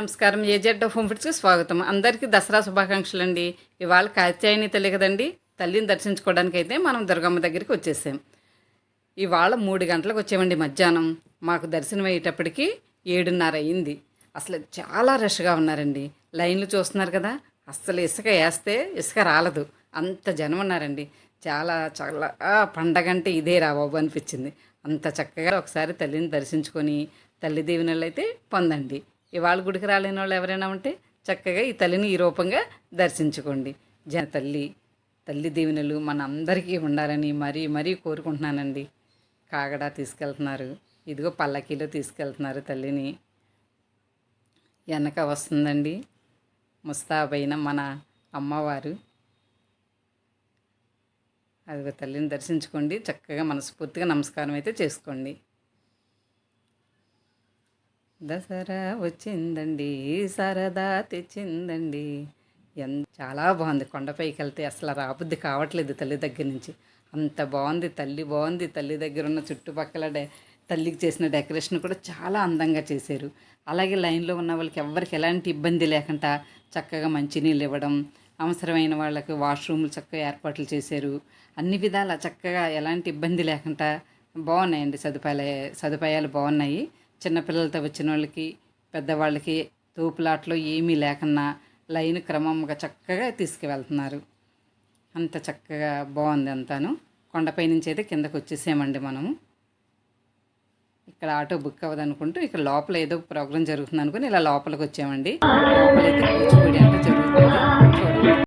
నమస్కారం. AZ home ఫుడ్స్కి స్వాగతం. అందరికీ దసరా శుభాకాంక్షలు అండి. ఇవాళ కాత్యాయని తల్లి కదండి. తల్లిని దర్శించుకోవడానికి అయితే మనం దుర్గమ్మ దగ్గరికి వచ్చేసాం. ఇవాళ 3 గంటలకు వచ్చామండి మధ్యాహ్నం. మాకు దర్శనం అయ్యేటప్పటికి 7:30 అయింది. అసలు చాలా రష్గా ఉన్నారండి. లైన్లు చూస్తున్నారు కదా, అస్సలు ఇసుక వేస్తే ఇసుక రాలదు, అంత జనం ఉన్నారండి. చాలా చాలా పండగంటే ఇదే రా బాబు అనిపించింది. అంత చక్కగా ఒకసారి తల్లిని దర్శించుకొని తల్లి దీవెనలు అయితే పొందండి. ఇవాళ గుడికి రాలేని వాళ్ళు ఎవరైనా ఉంటే చక్కగా ఈ తల్లిని ఈ రూపంగా దర్శించుకోండి. తల్లి తల్లి దీవెనలు మన అందరికీ ఉండాలని మరీ మరీ కోరుకుంటున్నానండి. కాగడా తీసుకెళ్తున్నారు, ఇదిగో పల్లకీలో తీసుకెళ్తున్నారు తల్లిని. వెనక వస్తుందండి ముస్తాబైన మన అమ్మవారు. అదిగో తల్లిని దర్శించుకోండి, చక్కగా మనస్ఫూర్తిగా నమస్కారం అయితే చేసుకోండి. దసరా వచ్చిందండి, సరదా తెచ్చిందండి. చాలా బాగుంది. కొండపైకి వెళ్తే అసలు రాబుద్ది కావట్లేదు తల్లి దగ్గర నుంచి. అంత బాగుంది, తల్లి బాగుంది. తల్లి దగ్గర ఉన్న చుట్టుపక్కల తల్లికి చేసిన డెకరేషన్ కూడా చాలా అందంగా చేశారు. అలాగే లైన్లో ఉన్న వాళ్ళకి ఎవరికి ఎలాంటి ఇబ్బంది లేకుండా చక్కగా మంచినీళ్ళు ఇవ్వడం, అవసరమైన వాళ్ళకి వాష్రూమ్లు చక్కగా ఏర్పాట్లు చేశారు. అన్ని విధాలా చక్కగా ఎలాంటి ఇబ్బంది లేకుండా బాగున్నాయండి. సదుపాయాలు బాగున్నాయి. చిన్నపిల్లలతో వచ్చిన వాళ్ళకి పెద్దవాళ్ళకి తోపులాట్లో ఏమీ లేకున్నా లైన్ క్రమంగా చక్కగా తీసుకువెళ్తున్నారు. అంత చక్కగా బాగుంది అంతాను. కొండపై నుంచి అయితే కిందకు వచ్చేసామండి మనము. ఇక్కడ ఆటో బుక్ అవ్వదనుకుంటూ ఇక్కడ లోపల ఏదో ప్రోగ్రాం జరుగుతుంది అనుకుని ఇలా లోపలికి వచ్చామండి. లోపలైతే కూచిపూడి అంటే జరుగుతుంది, చూడండి.